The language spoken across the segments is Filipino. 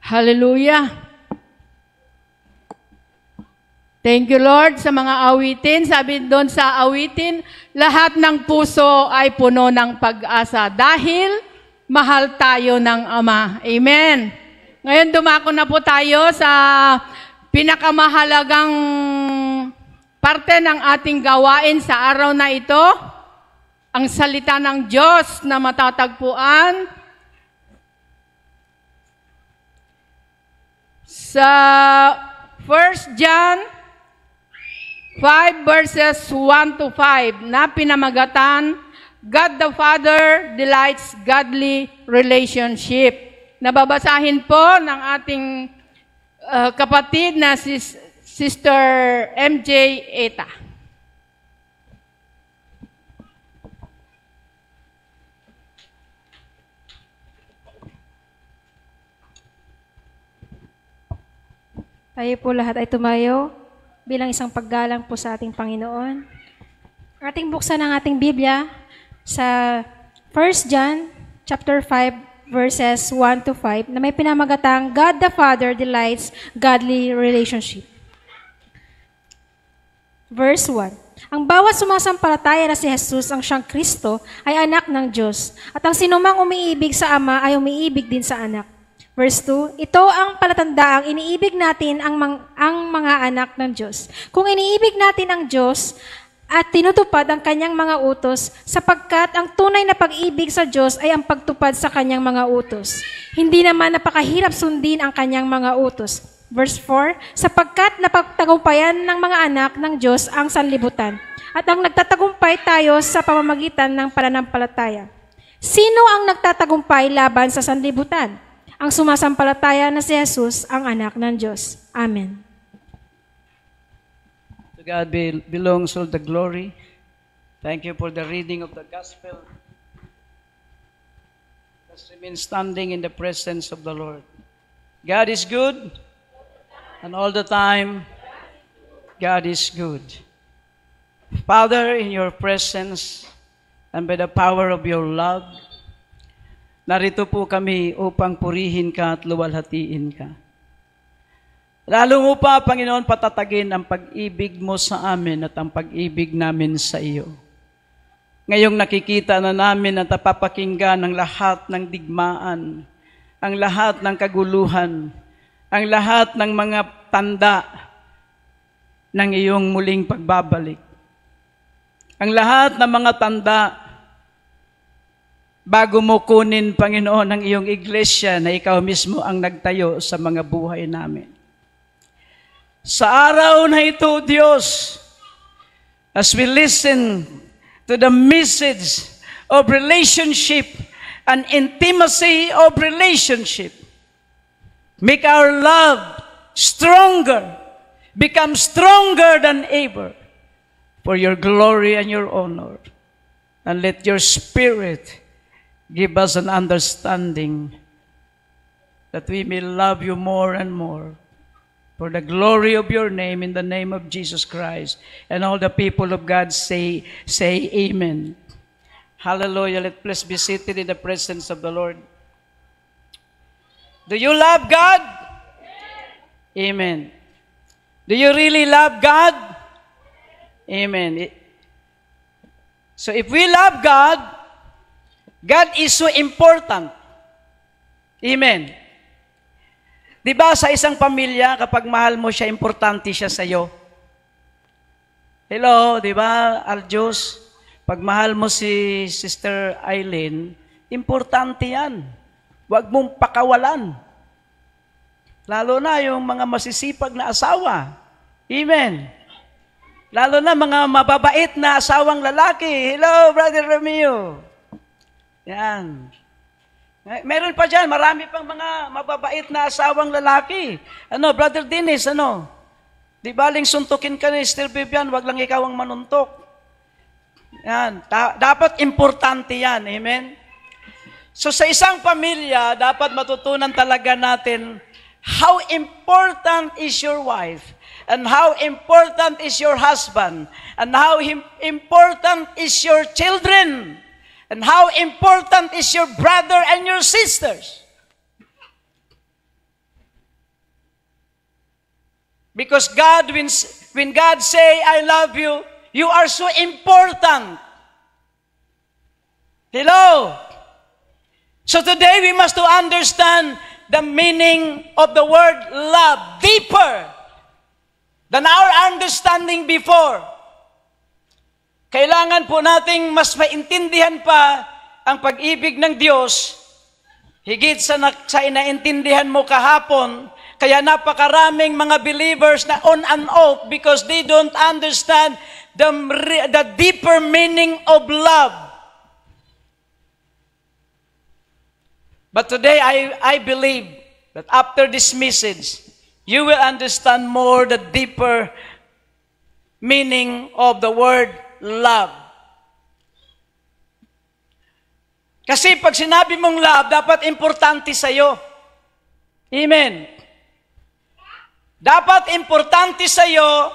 Hallelujah. Thank you, Lord, sa mga awitin. Sabi doon sa awitin, lahat ng puso ay puno ng pag-asa dahil mahal tayo ng Ama. Amen. Ngayon, dumako na po tayo sa pinakamahalagang parte ng ating gawain sa araw na ito, ang salita ng Diyos na matatagpuan sa 1 John 5 verses 1 to 5 na pinamagatan, God the Father delights godly relationship. Nababasahin po ng ating kapatid na si Sister MJ Eta. Tayo po lahat ay tumayo bilang isang paggalang po sa ating Panginoon. Ating buksan ang ating Biblia sa 1 John chapter 5 verses 1 to 5 na may pinamagatang God the Father delights godly relationship. Verse 1. Ang bawat sumasampalataya na si Jesus ang siyang Kristo ay anak ng Diyos, at ang sinumang umiibig sa Ama ay umiibig din sa anak. Verse 2, ito ang palatandaang iniibig natin ang mga anak ng Diyos. Kung iniibig natin ang Diyos at tinutupad ang kanyang mga utos, sapagkat ang tunay na pag-ibig sa Diyos ay ang pagtupad sa kanyang mga utos. Hindi naman napakahirap sundin ang kanyang mga utos. Verse 4, sapagkat napagtagumpayan ng mga anak ng Diyos ang sanlibutan, at ang nagtatagumpay tayo sa pamamagitan ng pananampalataya. Sino ang nagtatagumpay laban sa sanlibutan? Ang sumasampalataya na si Jesus ang anak ng Diyos. Amen. To God belongs all the glory. Thank you for the reading of the gospel. Let's remain standing in the presence of the Lord. God is good, and all the time, God is good. Father, in your presence, and by the power of your love, narito po kami upang purihin ka at luwalhatiin ka. Lalo mo pa, Panginoon, patatagin ang pag-ibig mo sa amin at ang pag-ibig namin sa iyo. Ngayong nakikita na namin at napapakinggan ang lahat ng digmaan, ang lahat ng kaguluhan, ang lahat ng mga tanda ng iyong muling pagbabalik. Ang lahat ng mga tanda bago mo kunin, Panginoon, ang iyong iglesia na ikaw mismo ang nagtayo sa mga buhay namin. Sa araw na ito, Diyos, as we listen to the message of relationship and intimacy of relationship, make our love stronger, become stronger than ever for your glory and your honor. And let your Spirit give us an understanding that we may love you more and more for the glory of your name, in the name of Jesus Christ. And all the people of God say amen. Hallelujah. Let's please be seated in the presence of the Lord. Do you love God? Amen. Do you really love God? Amen. So if we love God, God is so important. Amen. Diba sa isang pamilya, kapag mahal mo siya, importante siya sa iyo. Hello, diba, Aljos? Pag mahal mo si Sister Eileen, importante yan. Huwag mong pakawalan. Lalo na yung mga masisipag na asawa. Amen. Lalo na mga mababait na asawang lalaki. Hello, Brother Romeo. Yan. Meron pa dyan, marami pang mga mababait na asawang lalaki. Brother Dennis, Di baling suntukin ka ni Sister Vivian, wag lang ikaw ang manuntok. Yan. Dapat importante yan. Amen? So sa isang pamilya, dapat matutunan talaga natin how important is your wife, and how important is your husband, and how important is your children, and how important is your brother and your sisters. Because God, when God say, I love you, you are so important. Hello? So today we must to understand the meaning of the word love deeper than our understanding before. Kailangan po nating mas maintindihan pa ang pag-ibig ng Diyos higit sa inaintindihan mo kahapon. Kaya napakaraming mga believers na on and off because they don't understand the deeper meaning of love. But today, I believe that after this message, you will understand more the deeper meaning of the word love. Kasi pag sinabi mong love, dapat importante sa'yo. Amen. Dapat importante sa'yo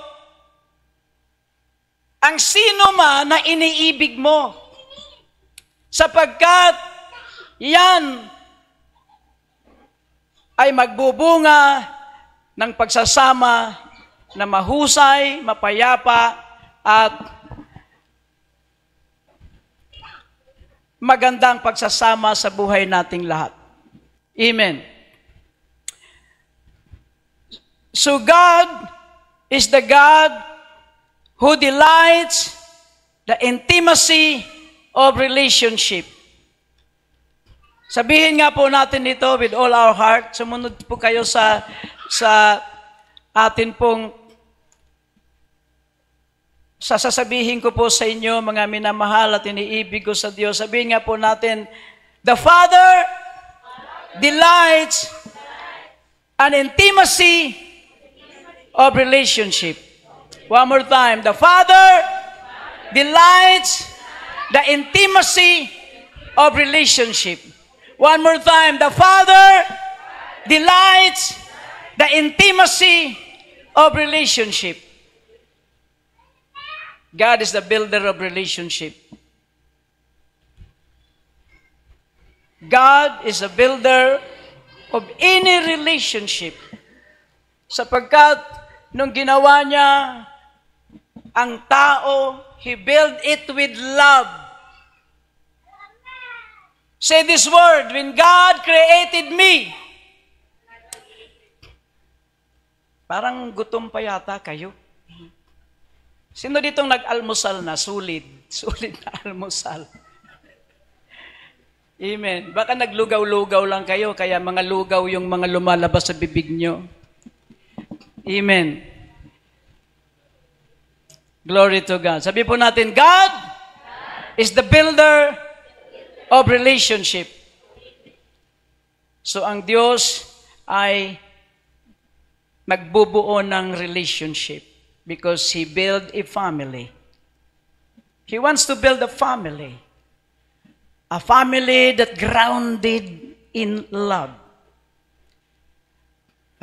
ang sino man na iniibig mo. Sapagkat yan ay magbubunga ng pagsasama na mahusay, mapayapa, at magandang pagsasama sa buhay nating lahat. Amen. So God is the God who delights the intimacy of relationship. Sabihin nga po natin ito with all our heart. Sumunod po kayo sa atin pong sasabihin ko po sa inyo, mga minamahal at iniibig ko sa Diyos. Sabihin nga po natin, the Father delights an intimacy of relationship. One more time. The Father delights the intimacy of relationship. One more time. The Father delights the intimacy of relationship. God is the builder of relationship. God is a builder of any relationship. Sapagkat nung ginawa niya ang tao, He built it with love. Say this word, when God created me. Parang gutom pa yata kayo. Sino ditong nag-almusal na? Sulit na almusal. Amen. Baka naglugaw-lugaw lang kayo, kaya mga lugaw yung mga lumalabas sa bibig nyo. Amen. Glory to God. Sabi po natin, God is the builder of relationship. So ang Diyos ay nagbubuo ng relationship because He built a family. He wants to build a family that grounded in love.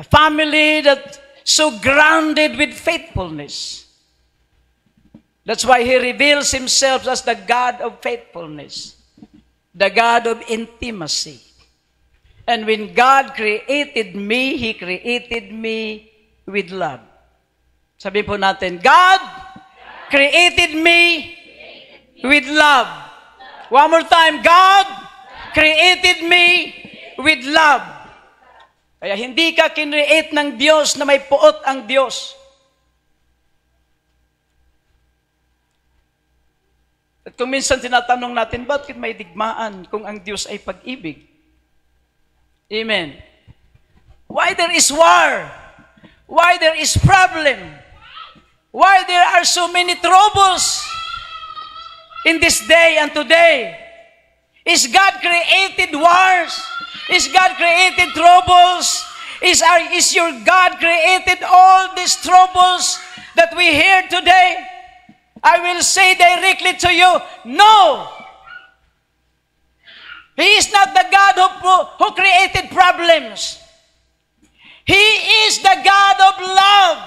A family that so grounded with faithfulness. That's why He reveals Himself as the God of faithfulness. The God of intimacy. And when God created me, He created me with love. Sabi po natin, God created me with love. One more time, God created me with love. Kaya hindi ka kinreate ng Diyos na may puot ang Diyos. At kung minsan tinatanong natin, bakit may digmaan kung ang Diyos ay pag-ibig? Amen. Why there is war? Why there is problem? Why there are so many troubles in this day and today? Is God created wars? Is God created troubles? Is your God created all these troubles that we hear today? I will say directly to you, no. He is not the God who created problems. He is the God of love.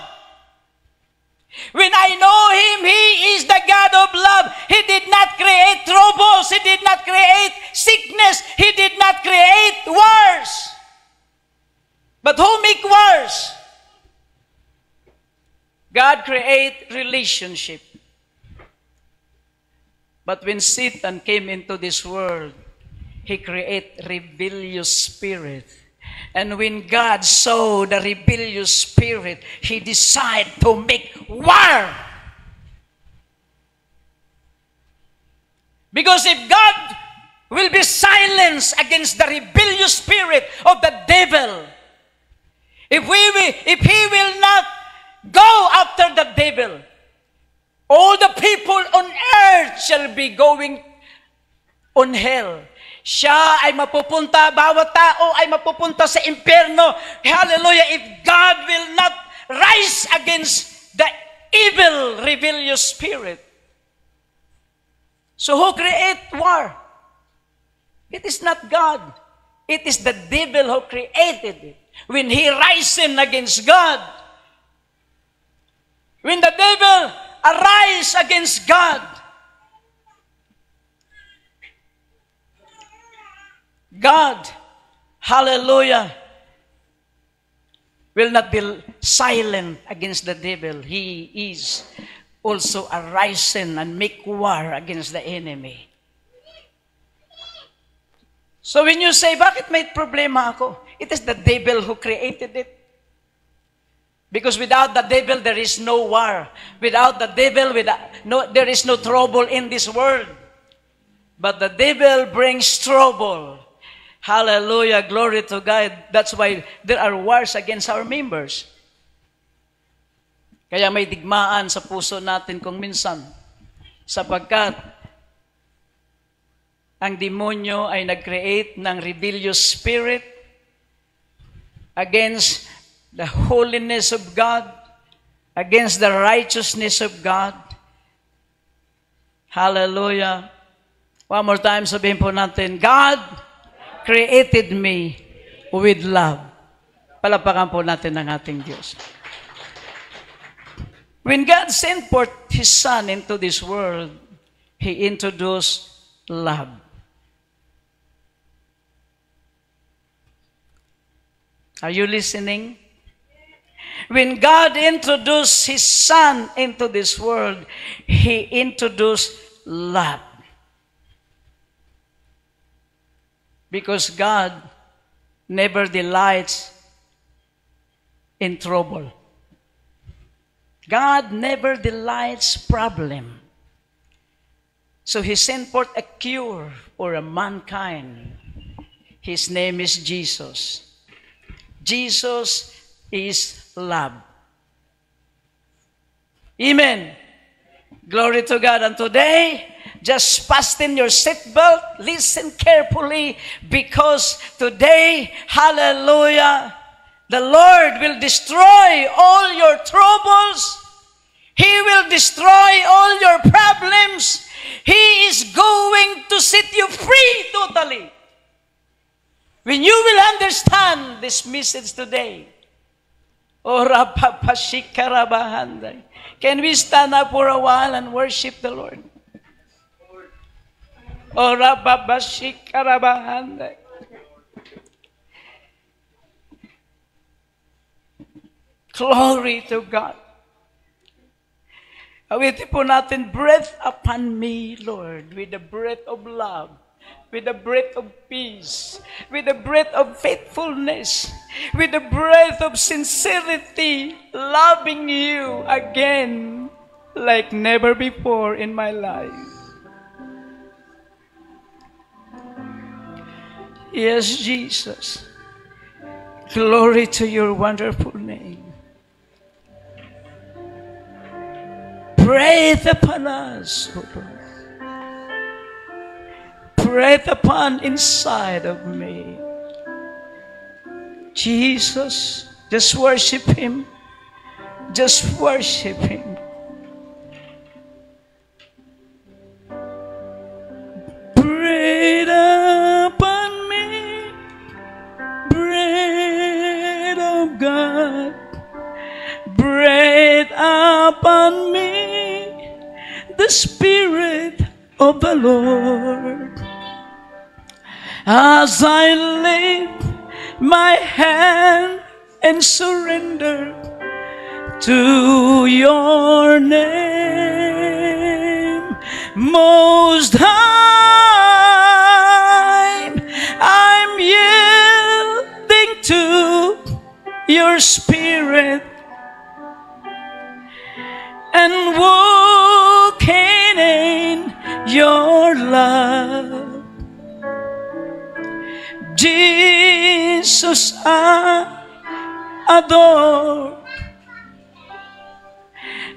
When I know Him, He is the God of love. He did not create troubles. He did not create sickness. He did not create wars. But who make wars? God create relationship. But when Satan came into this world, he create rebellious spirit. And when God saw the rebellious spirit, he decided to make war. Because if God will be silenced against the rebellious spirit of the devil, if he will not go after the devil, all the people on earth shall be going on hell. Siya ay mapupunta, bawat tao ay mapupunta sa impyerno. Hallelujah! If God will not rise against the evil, rebellious spirit. So who create war? It is not God. It is the devil who created it. When he rises against God, when the devil arise against God, God, hallelujah, will not be silent against the devil. He is also arising and make war against the enemy. So when you say, bakit may problema ako? It is the devil who created it. Because without the devil, there is no war. Without the devil, there is no trouble in this world. But the devil brings trouble. Hallelujah, glory to God. That's why there are wars against our members. Kaya may digmaan sa puso natin kung minsan. Sapagkat ang demonyo ay nag-create ng rebellious spirit against the holiness of God, against the righteousness of God. Hallelujah. One more time, sabihin po natin, God created me with love. Palapakan po natin ang ating Diyos. When God sent forth His Son into this world, He introduced love. Are you listening? When God introduced His Son into this world, He introduced love. Because God never delights in trouble. God never delights problem. So He sent forth a cure for a mankind. His name is Jesus. Jesus is love. Amen. Glory to God. And today, just fasten your seatbelt. Listen carefully, because today, hallelujah, the Lord will destroy all your troubles. He will destroy all your problems. He is going to set you free totally. When you will understand this message today, can we stand up for a while and worship the Lord? Glory to God. Awitin po natin, breathe upon me, Lord, with the breath of love, with the breath of peace, with the breath of faithfulness, with the breath of sincerity, loving you again like never before in my life. Yes, Jesus. Glory to your wonderful name. Breathe upon us, O Lord. Breathe upon inside of me. Jesus, just worship Him. Just worship Him. Breathe upon me, breath of God. Breathe upon me, the Spirit of the Lord. As I lift my hand and surrender to your name, Most High. I'm yielding to your Spirit and walking in your love. Jesus, I adore.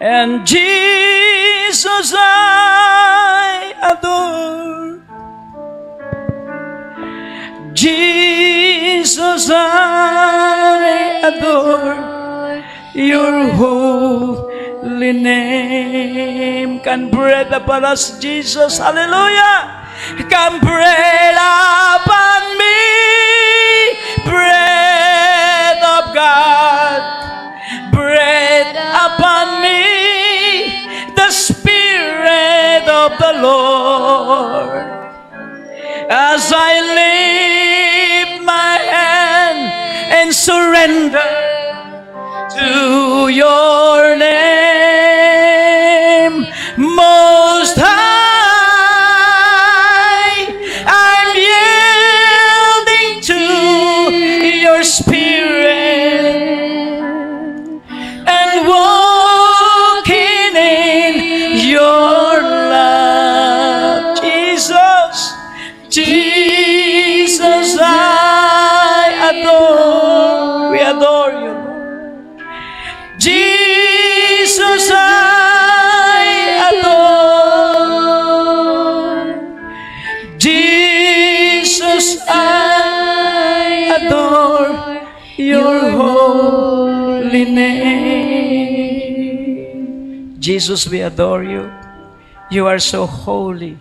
And Jesus, I adore. Jesus, I adore your holy name. Can breathe upon us, Jesus. Hallelujah. Come breathe upon me, breath of God. Breathe upon me, the Spirit of the Lord. As I lift my hand and surrender to your name, Most High, I'm yielding to your Spirit and walking in your love. Jesus, Jesus, I adore. We adore you, Lord. Jesus, I adore. Jesus, I adore your holy name. Jesus, we adore you. You are so holy.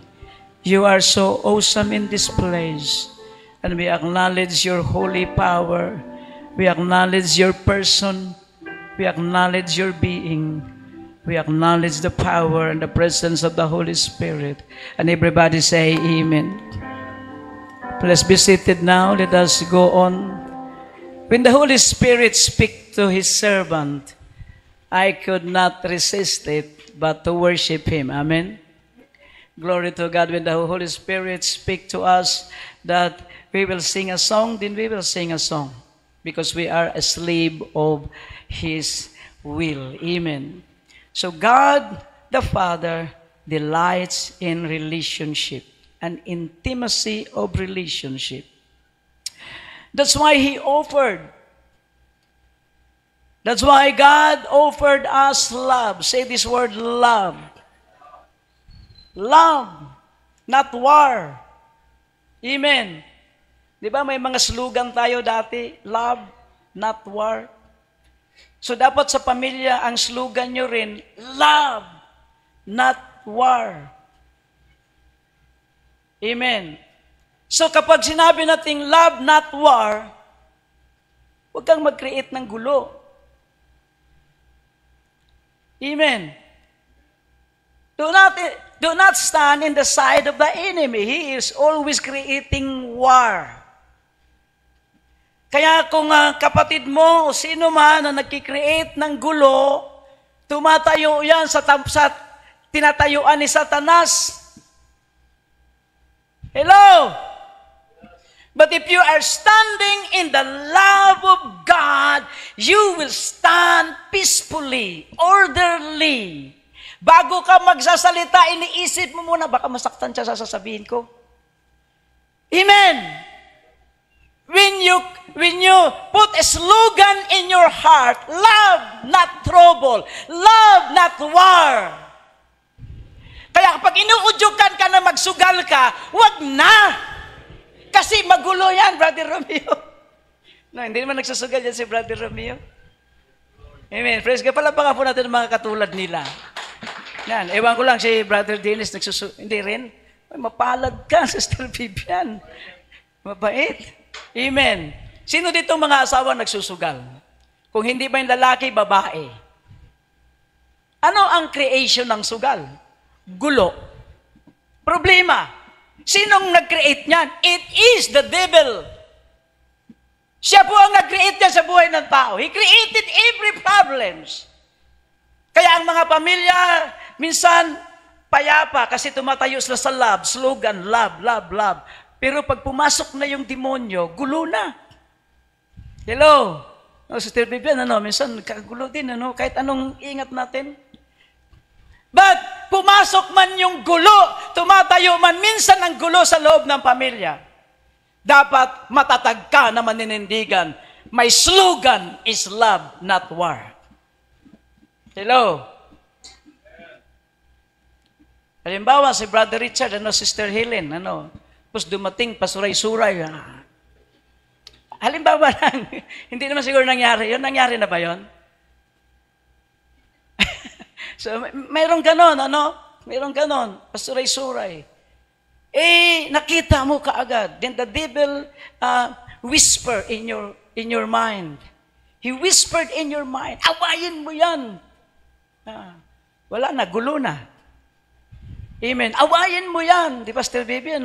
You are so awesome in this place. And we acknowledge your holy power. We acknowledge your person. We acknowledge your being. We acknowledge the power and the presence of the Holy Spirit. And everybody say amen. Please be seated now. Let us go on. When the Holy Spirit speaks to His servant, I could not resist it but to worship Him. Amen. Glory to God. When the Holy Spirit speaks to us that we will sing a song, then we will sing a song because we are a slave of His will. Amen. So God the Father delights in relationship, an intimacy of relationship. That's why He offered. That's why God offered us love. Say this word, love. Love, not war. Amen. Di ba may mga slogan tayo dati? Love, not war. So dapat sa pamilya, ang slogan nyo rin, love, not war. Amen. So kapag sinabi nating love, not war, huwag kang mag-create ng gulo. Amen. Do not stand in the side of the enemy. He is always creating war. Kaya kung kapatid mo o sino man na nagkikreate ng gulo, tumatayo yan sa tinatayuan ni Satanas. Hello? But if you are standing in the love of God, you will stand peacefully, orderly. Bago ka magsasalita, iniisip mo muna, baka masaktan siya sa sasabihin ko. Amen. When you put a slogan in your heart, love, not trouble. Love, not war. Kaya kapag inuudyukan ka na magsugal ka, wag na. Kasi magulo yan, Brother Romeo. No, hindi naman nagsusugal yan si Brother Romeo. Amen. Praise God. Palabangan po natin ang mga katulad nila. Yan. Ewan ko lang si Brother Dennis hindi rin. Ay, mapalad ka, Sister Vivian. Mabait. Amen. Sino dito mga asawa nagsusugal? Kung hindi ba yung lalaki, babae. Ano ang creation ng sugal? Gulo. Problema. Sinong nag-create niyan? It is the devil. Siya po ang nag-create niya sa buhay ng tao. He created every problems. Kaya ang mga pamilya, minsan, payapa kasi tumatayo sila sa love, slogan, love, love, love. Pero pag pumasok na yung demonyo, gulo na. Hello? Sister Vivian, minsan kagulo din, kahit anong ingat natin. But, pumasok man yung gulo, tumatayo man minsan ang gulo sa loob ng pamilya. Dapat matatag ka na maninindigan. My slogan is love, not war. Hello? Halimbawa, si Brother Richard, Sister Helen, tapos dumating, pasuray-suray. Halimbawa lang, hindi naman siguro nangyari. Yun, nangyari na ba yun? So, mayroong ganon, Mayroong ganon, pasuray-suray. Nakita mo kaagad. Then the devil whisper in your mind. He whispered in your mind, awayin mo yan. Wala na, gulo na. Amen. Awayin mo yan. Di ba, Pastor Baby,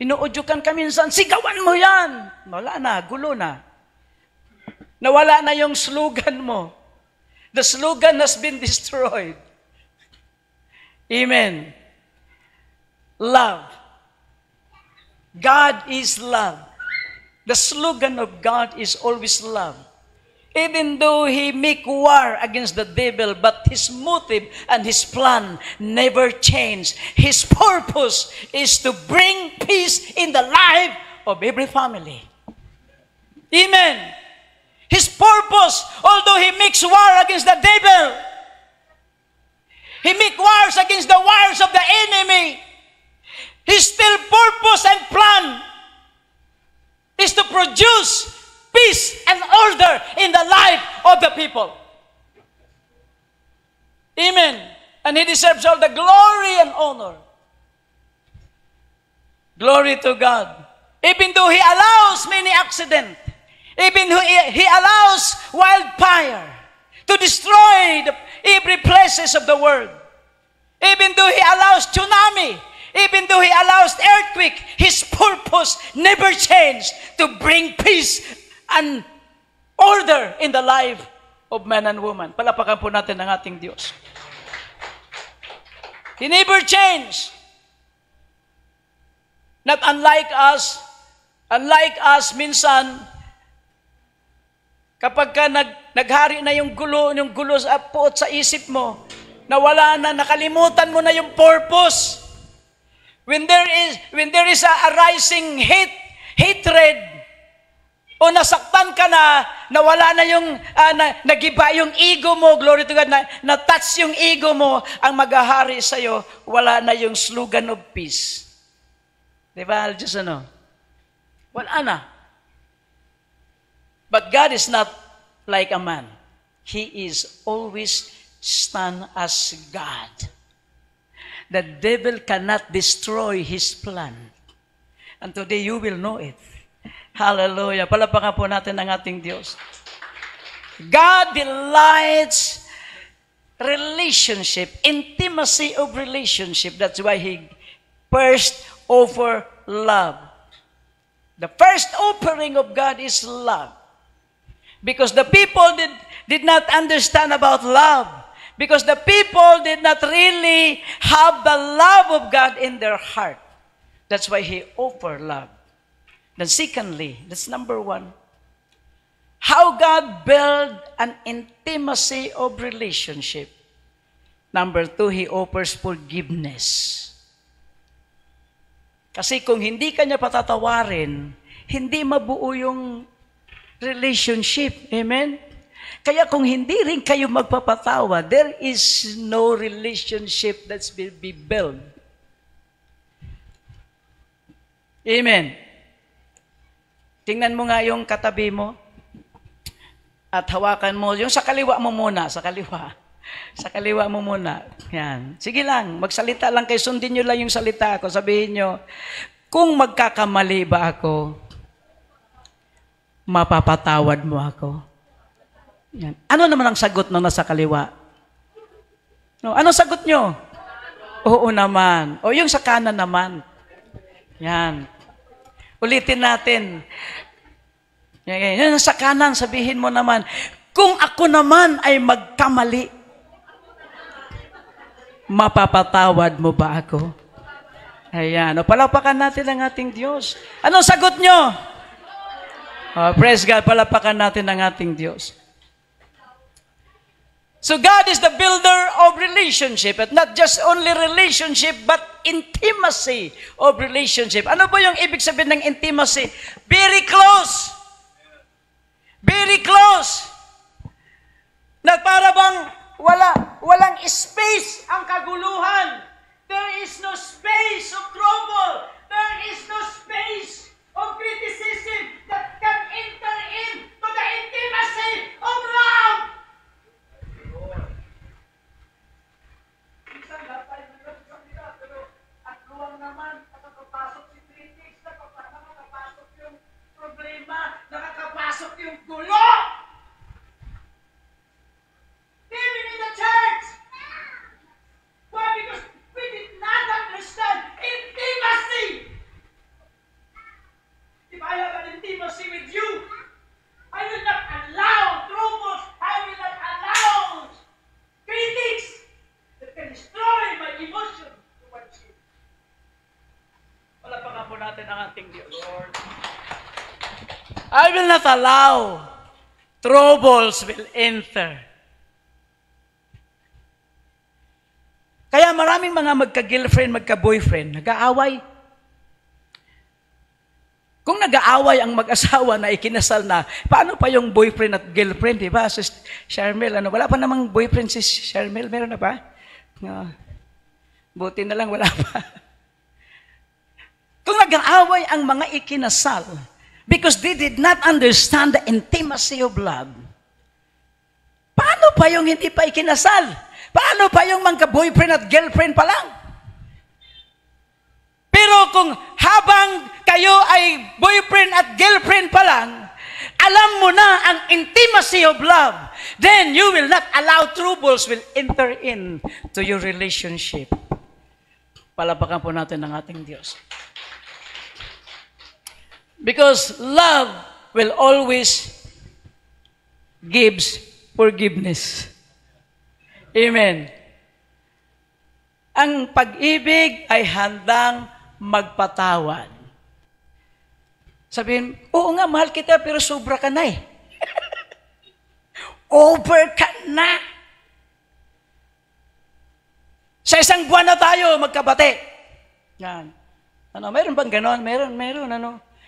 Inuudyukan ka minsan, sigawan mo yan. Wala na, gulo na. Nawala na yung slogan mo. The slogan has been destroyed. Amen. Love. God is love. The slogan of God is always love. Even though he make war against the devil, but his motive and his plan never change. His purpose is to bring peace in the life of every family. Amen. His purpose, although he makes war against the devil, he makes wars against the wars of the enemy, his still purpose and plan is to produce peace and order in the life of the people. Amen. And he deserves all the glory and honor. Glory to God. Even though he allows many accidents, even though he allows wildfire to destroy every places of the world, even though he allows tsunami, even though he allows earthquake, his purpose never changed to bring peace and order in the life of man and woman. Palapakan po natin ang ating Diyos. He never changed. Not unlike us minsan, kapag ka naghari na yung gulo sa puot sa isip mo, nawala na, nakalimutan mo na yung purpose. When there is a rising hatred, o nasaktan ka na, nawala na yung, nagiba yung ego mo, glory to God, na-touch yung ego mo, ang maghahari sa'yo, wala na yung slogan of peace. Diba, Diyos, wala na. But God is not like a man. He is always stand as God. The devil cannot destroy his plan. And today you will know it. Hallelujah. Palapakan po natin ang ating Diyos. God delights relationship, intimacy of relationship. That's why He first offer love. The first offering of God is love. Because the people did not understand about love. Because the people did not really have the love of God in their heart. That's why He offered love. Then secondly, that's number one, how God built an intimacy of relationship. Number two, He offers forgiveness. Kasi kung hindi ka niya patatawarin, hindi mabuo yung relationship. Amen? Kaya kung hindi rin kayo magpapatawa, there is no relationship that's will be built. Amen? Tingnan mo nga yung katabi mo at hawakan mo. Yung sa kaliwa mo muna, sa kaliwa. Sa kaliwa mo muna. Yan. Sige lang, magsalita lang kayo. Sundin nyo lang yung salita ko. Sabihin nyo, kung magkakamali ba ako, mapapatawad mo ako. Yan. Ano naman ang sagot na nasa kaliwa? No, anong sagot nyo? Oo naman. O yung sa kanan naman. Yan. Ulitin natin. Yan, sa kanan, sabihin mo naman, kung ako naman ay magkamali, Mapapatawad mo ba ako? Ayan. O, palapakan natin ang ating Diyos. Anong sagot nyo? Oh, praise God, palapakan natin ang ating Diyos. So God is the builder of relationship, at not just only relationship, but intimacy of relationship. Ano ba yung ibig sabihin ng intimacy? Very close. Very close. Na para bang walang space ang kaguluhan. There is no space of trouble. There is no space of criticism that can enter into the intimacy of love. Minsan lahat tayo nagsasabi nila, pero at luwang naman, nakakapasok si critics, nakakapasok yung problema, nakakapasok yung gulo. Even in the church. Why? Because we did not understand intimacy. If I have an intimacy with you, I will not allow troubles. I will not allow critics that can destroy my emotion towards you. Palapakan po natin ang ating Diyos. Lord, I will not allow troubles will enter. Kaya maraming mga magka-girlfriend, magka-boyfriend, nag-aaway. Kung nag-aaway ang mag-asawa na ikinasal na, paano pa yung boyfriend at girlfriend, di ba? Si Charmel, wala pa namang boyfriend si Charmel, meron na ba? No. Buti na lang, wala pa. Kung nag-aaway ang mga ikinasal, because they did not understand the intimacy of love, paano pa yung hindi pa ikinasal? Paano pa yung mga boyfriend at girlfriend pa lang? Pero kung habang kayo ay boyfriend at girlfriend pa lang, alam mo na ang intimacy of love, then you will not allow troubles will enter in to your relationship. Palapakan po natin ang ating Diyos. Because love will always gives forgiveness. Amen. Ang pag-ibig ay handang magpatawad. Sabihin, oo nga, mahal kita, pero sobra ka na eh. Over ka na. Sa isang buwan na tayo, magkabate. Yan. Meron bang ganon? Meron,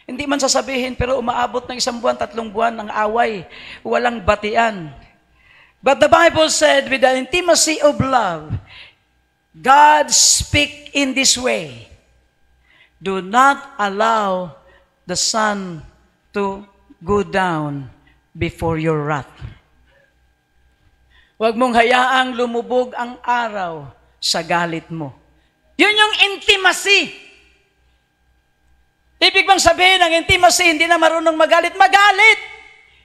Hindi man sasabihin, pero umaabot ng 1 buwan, 3 buwan ang away. Walang batian. But the Bible said, with the intimacy of love, God speak in this way. Do not allow the sun to go down before your wrath. Huwag mong hayaang lumubog ang araw sa galit mo. Yun yung intimacy. Ibig bang sabihin, ang intimacy, hindi na marunong magalit? Magalit!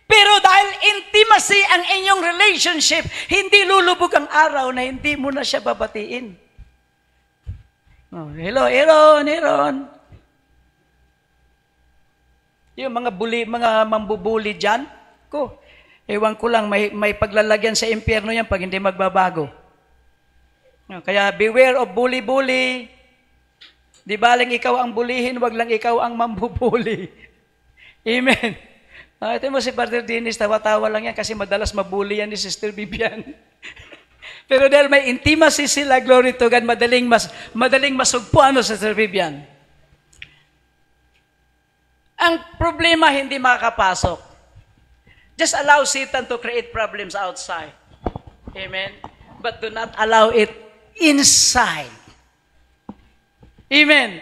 Pero dahil intimacy ang inyong relationship, hindi lulubog ang araw na hindi mo na siya babatiin. Oh, hello, Aaron. Yung mga mambubuli dyan, ewan ko lang, may paglalagyan sa impyerno yan pag hindi magbabago. Kaya beware of bully. Di baling ikaw ang bulihin, wag lang ikaw ang mambubuli. Amen. Ito mo si Brother Dennis, tawa-tawa lang yan kasi madalas mabuli yan ni Sister Vivian. Pero dahil may intimacy sila, glory to God, madaling masugpuan mo, Sister Vivian. Ang problema hindi makakapasok. Just allow Satan to create problems outside. Amen? But do not allow it inside. Amen?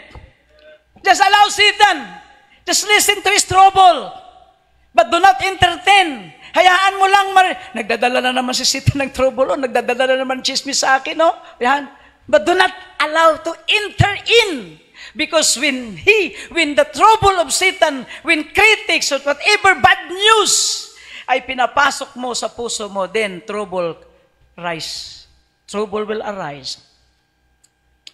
Just allow Satan. Just listen to his trouble. But do not entertain. Hayaan mo lang, nagdadala na naman si Satan ng trouble, nagdadala na naman chismis sa akin, no? Yan. But do not allow to enter in. Because when the trouble of Satan, when critics or whatever bad news ay pinapasok mo sa puso mo, then trouble will arise.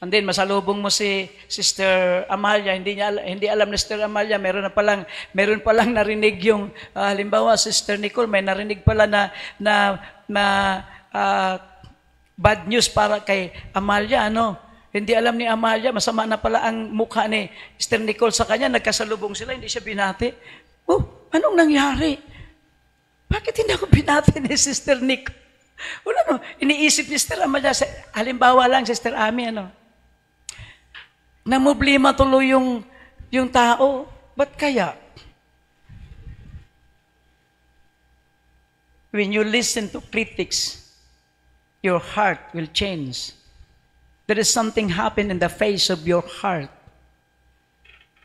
And then masalubong mo si Sister Amalia, hindi alam ni Sister Amalia, meron palang narinig yung halimbawa Sister Nicole, may narinig pala na Bad news para kay Amalia, ano? Hindi alam ni Amalia, masama na pala ang mukha ni Sister Nicole sa kanya, nagkasalubong sila, hindi siya binati. Oh, anong nangyari? Bakit hindi ako binati ni Sister Nicole? Wala no, iniisip ni Sister Amalia, halimbawa lang, Sister Ami, ano? Namoblema tuloy yung tao. Ba't kaya? When you listen to critics, your heart will change. There is something happen in the face of your heart.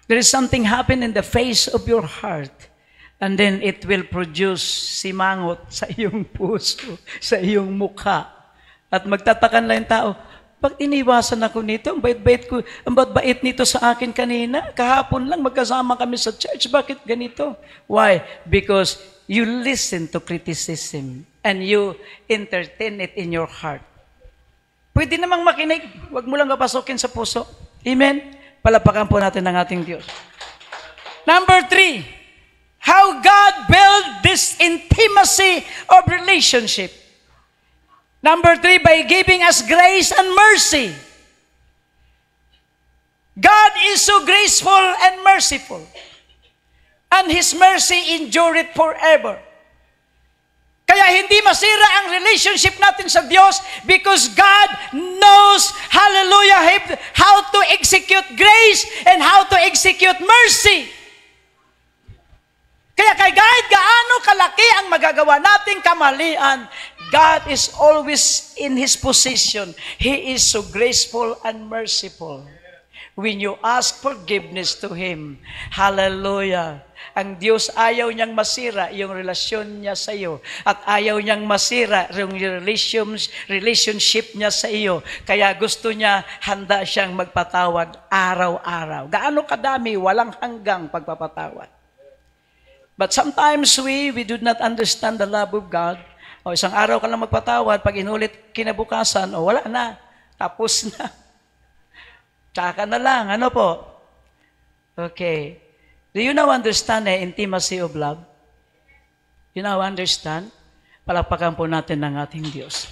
There is something happen in the face of your heart. And then it will produce simangot sa iyong puso, sa iyong mukha. At magtatakan lang yung tao, bakit iniwasan ako nito? Ang bait nito sa akin kanina. Kahapon lang magkasama kami sa church. Bakit ganito? Why? Because you listen to criticism and you entertain it in your heart. Pwede namang makinig. Huwag mo lang kapasukin sa puso. Amen? Palapakan po natin ang ating Diyos. Number 3, how God built this intimacy of relationship. Number 3, by giving us grace and mercy. God is so graceful and merciful. And His mercy endureth forever. Kaya hindi masira ang relationship natin sa Diyos because God knows, hallelujah, how to execute grace and how to execute mercy. Kaya kahit gaano kalaki ang magagawa nating kamalian, God is always in His position. He is so graceful and merciful. When you ask forgiveness to Him, hallelujah, ang Diyos ayaw niyang masira yung relasyon niya sa iyo at ayaw niyang masira yung relationship niya sa iyo. Kaya gusto niya, handa siyang magpatawad araw-araw. Gaano kadami, walang hanggang pagpapatawad. But sometimes we do not understand the love of God. O isang araw ka lang magpatawad, pag inulit kinabukasan, o wala na, tapos na. Tsaka na lang, ano po? Okay. Do you now understand the intimacy of love? You now understand? Palakpakan po natin ng ating Diyos.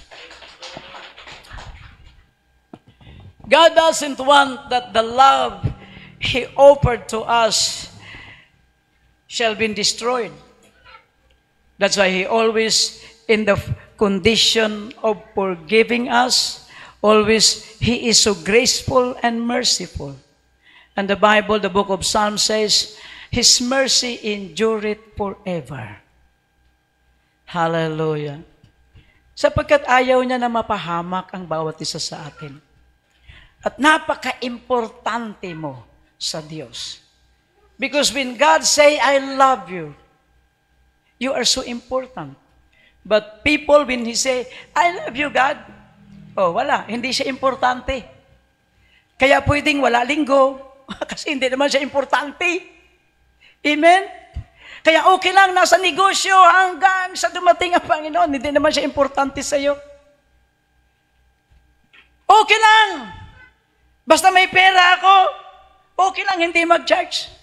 God doesn't want that the love He offered to us shall be destroyed. That's why He always, in the condition of forgiving us, always, He is so graceful and merciful. And the Bible, the book of Psalms says, His mercy endureth forever. Hallelujah. Sapagkat ayaw niya na mapahamak ang bawat isa sa atin. At napaka-importante mo sa Diyos. Because when God say, I love you, you are so important. But people, when He say, I love you, God, oh, wala, hindi siya importante. Kaya pwedeng wala linggo, kasi hindi naman siya importante. Amen? Kaya okay lang, nasa negosyo hanggang sa dumating ang Panginoon, hindi naman siya importante sa iyo. Okay lang. Basta may pera ako, okay lang, hindi mag-charge.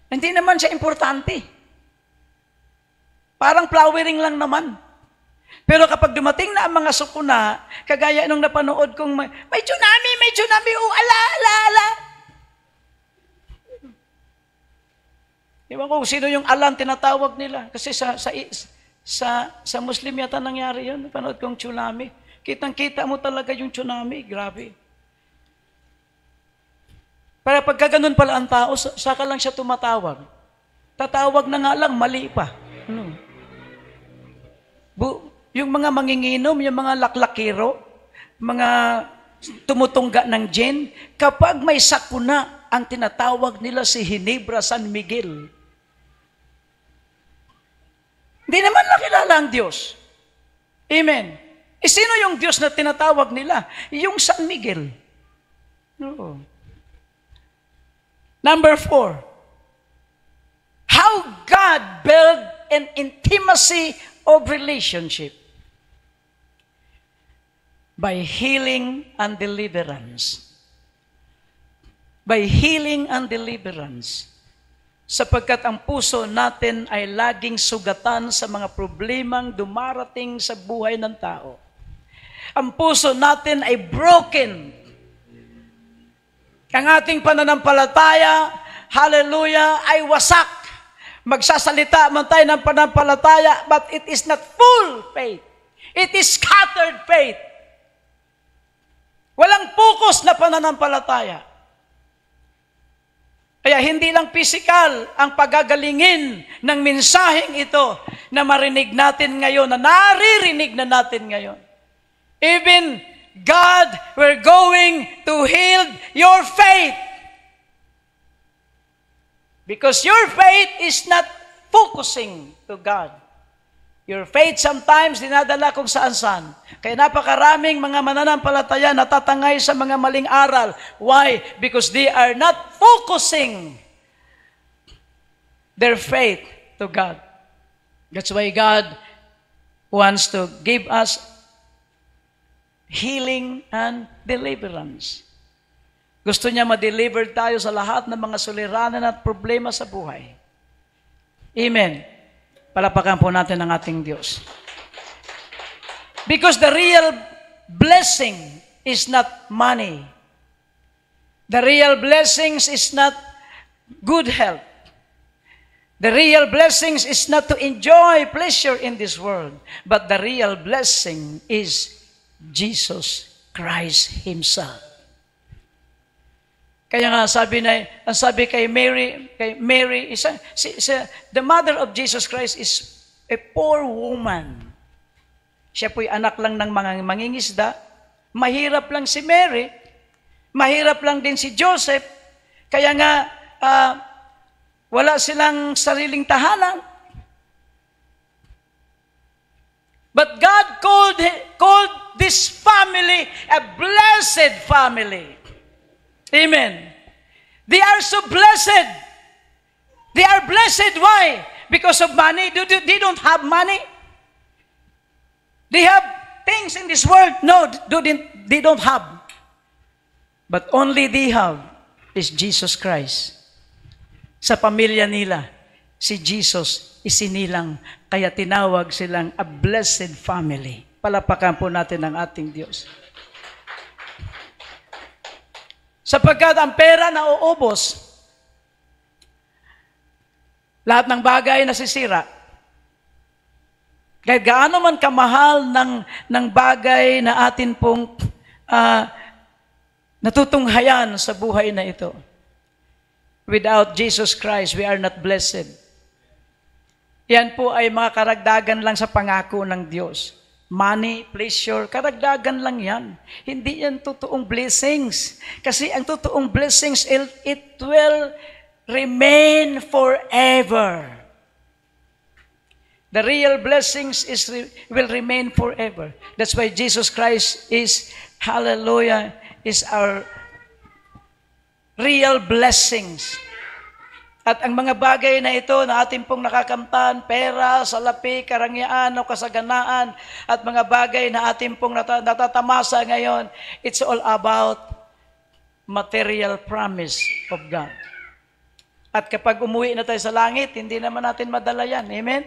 Hindi naman siya importante. Parang flowering lang naman. Pero kapag dumating na ang mga sukuna, kagaya nung napanood kong may tsunami, ala. Iwan ko sino yung alam tinatawag nila. Kasi sa Muslim yata nangyari yun. Napanood kong tsunami. Kitang-kita mo talaga yung tsunami. Grabe. Para pagka ganun pala ang tao, saka lang siya tumatawag. Tatawag na nga lang, mali pa. Ano? Yung mga manginginom, yung mga laklakiro, mga tumutungga ng gin, kapag may sakuna, ang tinatawag nila si Ginebra San Miguel. Hindi naman nakilala ang Diyos. Amen. Sino yung Diyos na tinatawag nila? Yung San Miguel. No. Number 4, how God built an intimacy of relationship by healing and deliverance. By healing and deliverance. Sapagkat ang puso natin ay laging sugatan sa mga problemang dumarating sa buhay ng tao. Ang puso natin ay broken. Ang ating pananampalataya, hallelujah, ay wasak. Magsasalita man tayo ng pananampalataya, but it is not full faith. It is scattered faith. Walang focus na pananampalataya. Kaya hindi lang physical ang pagagalingin ng mensaheng ito na marinig natin ngayon, na naririnig na natin ngayon. Even God, we're going to heal your faith. Because your faith is not focusing to God. Your faith sometimes dinadala kung saan-saan. Kaya napakaraming mga mananampalataya natatangay sa mga maling aral. Why? Because they are not focusing their faith to God. That's why God wants to give us healing and deliverance. Gusto niya ma-deliver tayo sa lahat ng mga suliranan at problema sa buhay. Amen. Palapakan po natin ang ating Diyos. Because the real blessing is not money. The real blessings is not good health. The real blessings is not to enjoy pleasure in this world. But the real blessing is Jesus Christ Himself. Kaya nga sabi kay Mary, the mother of Jesus Christ is a poor woman. Siya po'y anak lang ng mga mangingisda. Mahirap lang si Mary. Mahirap lang din si Joseph. Kaya nga, wala silang sariling tahanan. But God called this family a blessed family. Amen. They are so blessed. They are blessed. Why? Because of money? They don't have money. They have things in this world. No, they don't have. But only they have is Jesus Christ. Sa pamilya nila, si Jesus isinilang, kaya tinawag silang a blessed family. Palapakan po natin ang ating Diyos. Sapagkat ang pera na uubos, lahat ng bagay nasisira. Kahit gaano man kamahal ng bagay na atin pong natutunghayan sa buhay na ito. Without Jesus Christ, we are not blessed. Yan po ay mga karagdagan lang sa pangako ng Diyos. Money, pleasure, karagdagan lang yan. Hindi yan totoong blessings. Kasi ang totoong blessings, it will remain forever. The real blessings will remain forever. That's why Jesus Christ is, hallelujah, is our real blessings. At ang mga bagay na ito na ating pong nakakamtan, pera, salapi, karangyaan o kasaganaan, at mga bagay na ating pong natatamasa ngayon, it's all about material promise of God. At kapag umuwi na tayo sa langit, hindi naman natin madala yan. Amen?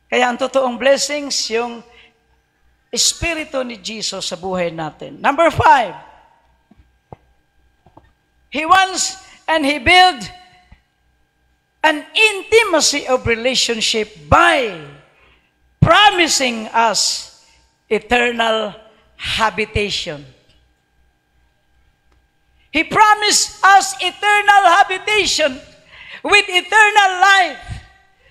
Kaya ang totoong blessings, yung Espiritu ni Jesus sa buhay natin. Number 5, He wants and He built an intimacy of relationship by promising us eternal habitation. He promised us eternal habitation with eternal life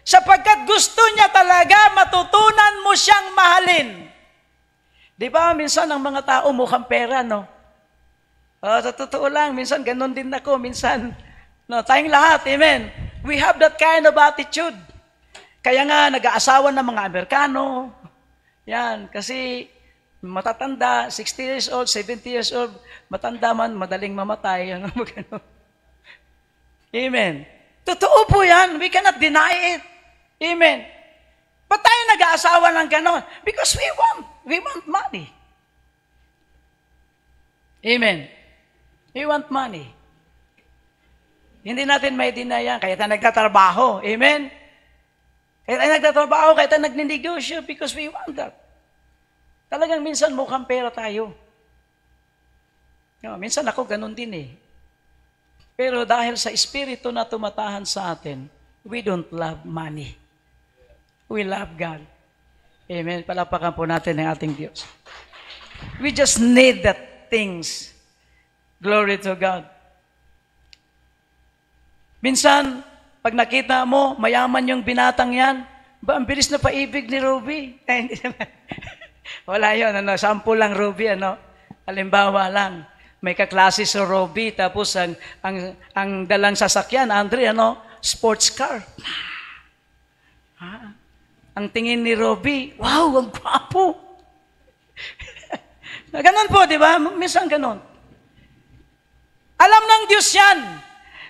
sapagkat gusto niya talaga matutunan mo siyang mahalin. Di ba minsan ang mga tao mukhang pera, no? Sa totoo lang, minsan ganon din ako, minsan, no, tayong lahat, amen. We have that kind of attitude. Kaya nga, nag-aasawa ng mga Amerikano. Yan, kasi matatanda, 60 years old, 70 years old, matanda man, madaling mamatay. Amen. Totoo po yan. We cannot deny it. Amen. Ba't tayo nag-aasawa ng ganon? Because we want money. Amen. We want money. Hindi natin may dinayan, kaya tayo nagtatrabaho. Amen? Kaya tayo nagtatrabaho, kaya tayo nagninegosyo because we want that. Talagang minsan mukhang pera tayo. Minsan ako ganun din eh. Pero dahil sa Espiritu na tumatahan sa atin, we don't love money. We love God. Amen. Palapakan po natin ang ating Diyos. We just need that things. Glory to God. Minsan, pag nakita mo, mayaman yung binatang yan, ang bilis na paibig ni Ruby. Hindi naman. Wala yun, sample lang Ruby, halimbawa lang, may kaklase si Ruby, tapos ang dalang sasakyan, Andre, sports car. Ang tingin ni Ruby, wow, ang gwapo. Ganon po, di ba? Minsan ganon. Alam ng Diyos yan.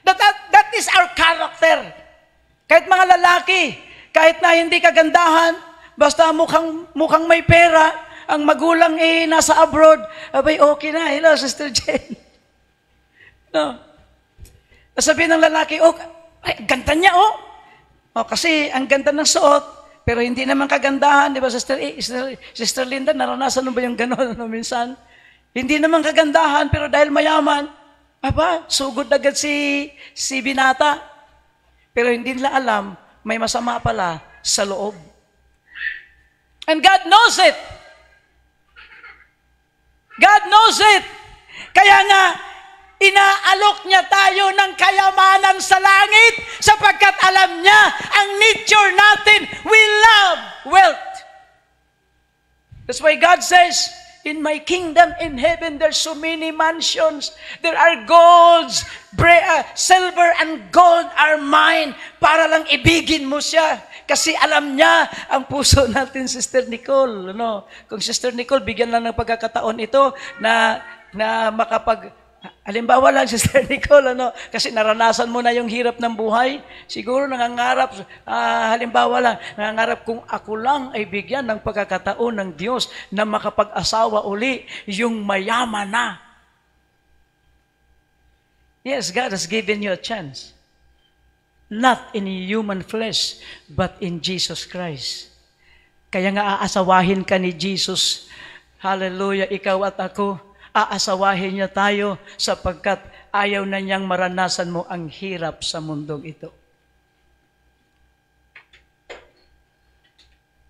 That is our character. Kahit mga lalaki, kahit na hindi kagandahan, basta mukhang may pera, ang magulang nasa abroad, abay, okay na. Hello, Sister Jen. No. Sabihin ng lalaki, ay, ganda niya, kasi ang ganda ng suot, pero hindi naman kagandahan, di ba, Sister Linda, naranasan mo ba yung gano'n minsan? Hindi naman kagandahan, pero dahil mayaman, sugod agad si binata. Pero hindi nila alam, may masama pala sa loob. And God knows it. God knows it. Kaya nga, inaalok niya tayo ng kayamanan sa langit sapagkat alam niya ang nature natin. We love wealth. That's why God says, in my kingdom in heaven, there's so many mansions. There are golds, silver and gold are mine. Para lang ibigin mo siya. Kasi alam niya ang puso natin, Sister Nicole. Kung Sister Nicole, bigyan lang ng pagkakataon ito na halimbawa lang, Sister Nicole, kasi naranasan mo na yung hirap ng buhay. Siguro nangangarap, halimbawa lang, nangangarap kung ako lang ay bigyan ng pagkakataon ng Diyos na makapag-asawa uli, yung mayaman na. Yes, God has given you a chance. Not in human flesh, but in Jesus Christ. Kaya nga aasawahin ka ni Jesus. Hallelujah, ikaw at ako. Aasawahin niya tayo sapagkat ayaw na niyang maranasan mo ang hirap sa mundong ito.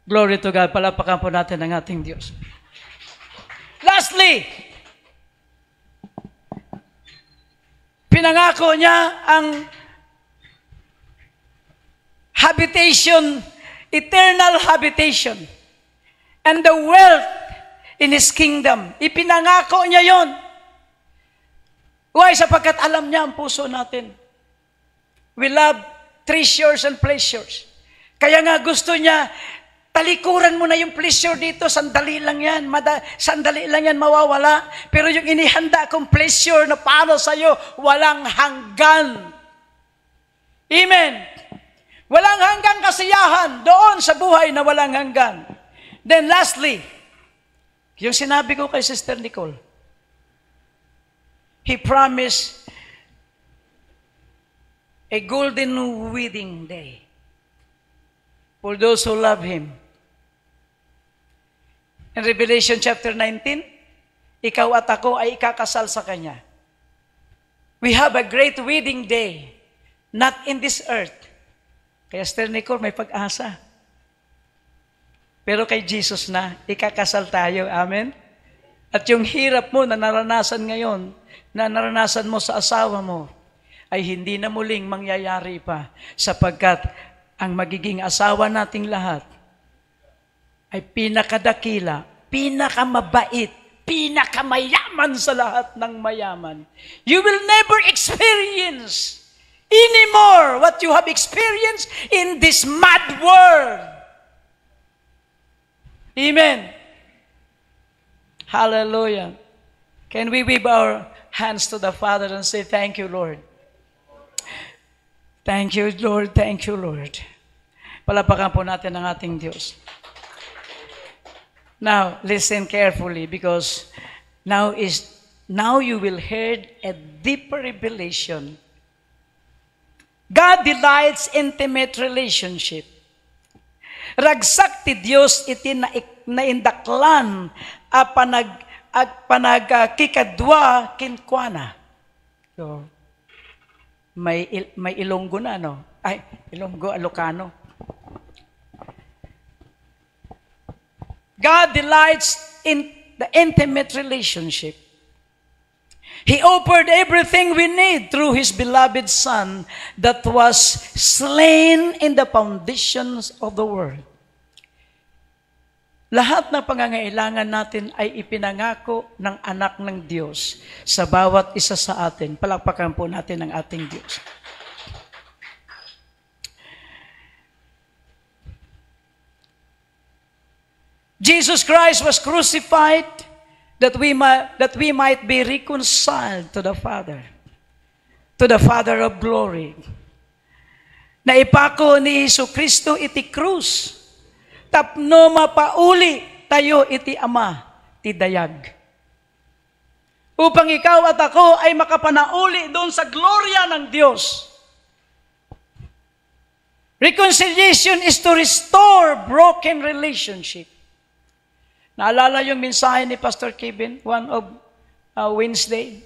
Glory to God. Palapakan po natin ang ating Diyos. Lastly, pinangako niya ang habitation, eternal habitation, and the wealth in His kingdom. Ipinangako niya yon. Why? Sapagkat alam niya ang puso natin. We love treasures and pleasures. Kaya nga gusto niya, talikuran mo na yung pleasure dito, sandali lang yan, sandali lang yan mawawala. Pero yung inihanda kong pleasure na para sa'yo, walang hanggan. Amen. Walang hanggang kasiyahan doon sa buhay na walang hanggan. Then lastly, yung sinabi ko kay Sister Nicole, He promised a golden wedding day for those who love Him. In Revelation chapter 19, ikaw at ako ay ikakasal sa Kanya. We have a great wedding day, not in this earth. Kaya Sister Nicole, may pag-asa. Pero kay Jesus na, ikakasal tayo. Amen? At yung hirap mo na naranasan ngayon, na naranasan mo sa asawa mo, ay hindi na muling mangyayari pa sapagkat ang magiging asawa nating lahat ay pinakadakila, pinakamabait, pinakamayaman sa lahat ng mayaman. You will never experience anymore what you have experienced in this mad world. Amen. Hallelujah. Can we wave our hands to the Father and say, thank you, Lord. Thank you, Lord. Thank you, Lord. Palapakan po natin ang ating Diyos. Now, listen carefully because now you will hear a deeper revelation. God delights intimate relationship. Ragsak ti Dios iti naindaklan a panagkikadwa kinkwana. So, may Ilonggo na, no? Ay, Ilonggo, Ilocano. God delights in the intimate relationship. He offered everything we need through His beloved Son that was slain in the foundations of the world. Lahat ng pangangailangan natin ay ipinangako ng anak ng Diyos sa bawat isa sa atin. Palakpakan po natin ang ating Diyos. Jesus Christ was crucified that we might be reconciled to the Father of glory. Naipako ni Jesucristo iti krus, tapno mapauli tayo iti Ama, ti dayag. Upang ikaw at ako ay makapanauli doon sa glorya ng Diyos. Reconciliation is to restore broken relationship. Naalala yung mensahe ni Pastor Kevin, one of Wednesday?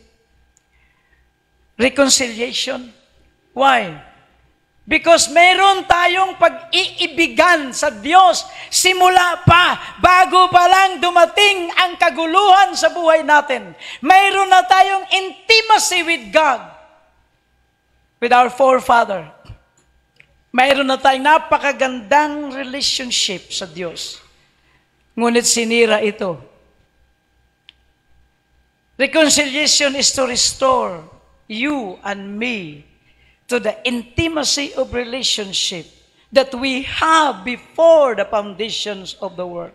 Reconciliation. Why? Because meron tayong pag-iibigan sa Diyos simula pa, bago pa lang dumating ang kaguluhan sa buhay natin. Mayroon na tayong intimacy with God, with our forefather. Mayroon na tayong napakagandang relationship sa Diyos. Ngunit sinira ito. Reconciliation is to restore you and me to the intimacy of relationship that we have before the foundations of the world.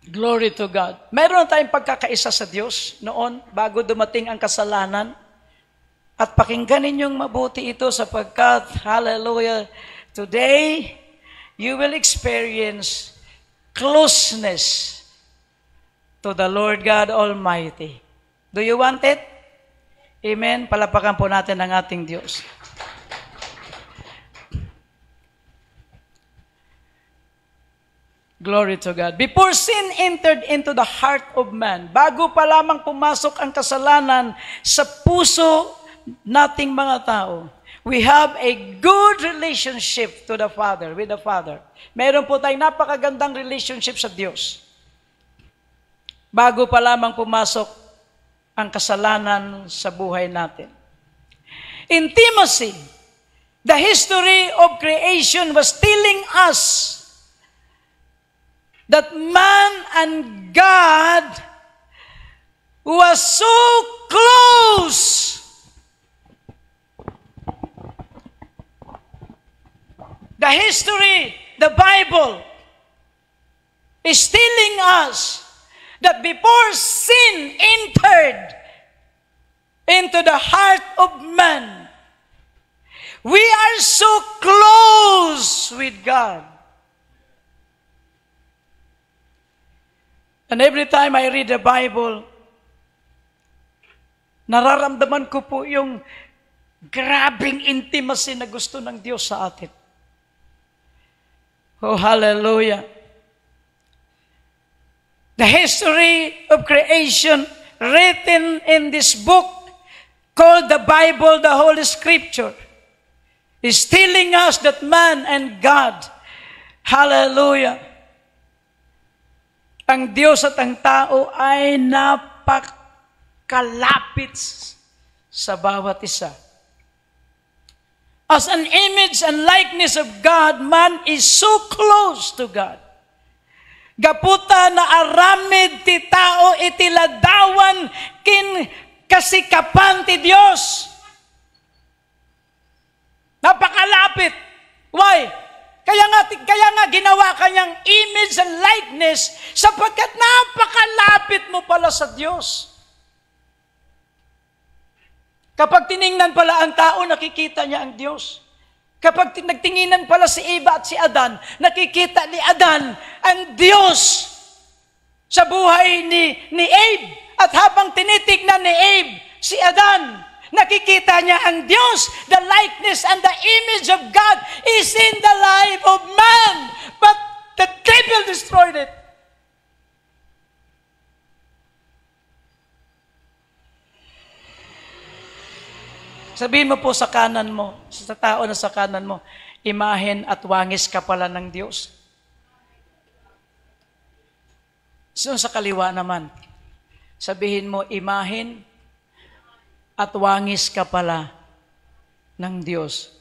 Glory to God. Meron tayong pagkakaisa sa Diyos noon bago dumating ang kasalanan. At pakinggan ninyong mabuti ito sapagkat, hallelujah, today, you will experience closeness to the Lord God Almighty. Do you want it? Amen. Palapakan po natin ang ating Diyos. Glory to God. Before sin entered into the heart of man, bago pa lamang pumasok ang kasalanan sa puso nating mga tao, we have a good relationship to the Father, with the Father. Meron po tayong napakagandang relationship sa Diyos. Bago pa lamang pumasok ang kasalanan sa buhay natin. Intimacy. The history of creation was telling us that man and God was so close. The history, the Bible, is telling us that before sin entered into the heart of man, we are so close with God. And every time I read the Bible, nararamdaman ko po yung grabing intimacy na gusto ng Diyos sa atin. Oh, hallelujah. The history of creation written in this book called the Bible, the Holy Scripture, is telling us that man and God, hallelujah, ang Diyos at ang tao ay napakalapit sa bawat isa. As an image and likeness of God, man is so close to God. Gaputa na aramid ti tao iti ladawan kin kasikapan ti Dios. Napakalapit. Why? Kaya nga ginawa kanyang image and likeness sapagkat napakalapit mo pala sa Diyos. Kapag tiningnan pala ang tao, nakikita niya ang Diyos. Kapag nagtinginan pala si Eva at si Adan, nakikita ni Adan ang Diyos sa buhay ni Abe. At habang tinitignan ni Abe si Adan, Nakikita niya ang Diyos. The likeness and the image of God is in the life of man. But the devil destroyed it. Sabihin mo po sa kanan mo, sa tao na sa kanan mo, imahen at wangis ka pala ng Diyos. So sa kaliwa naman, sabihin mo, imahen at wangis ka pala ng Diyos.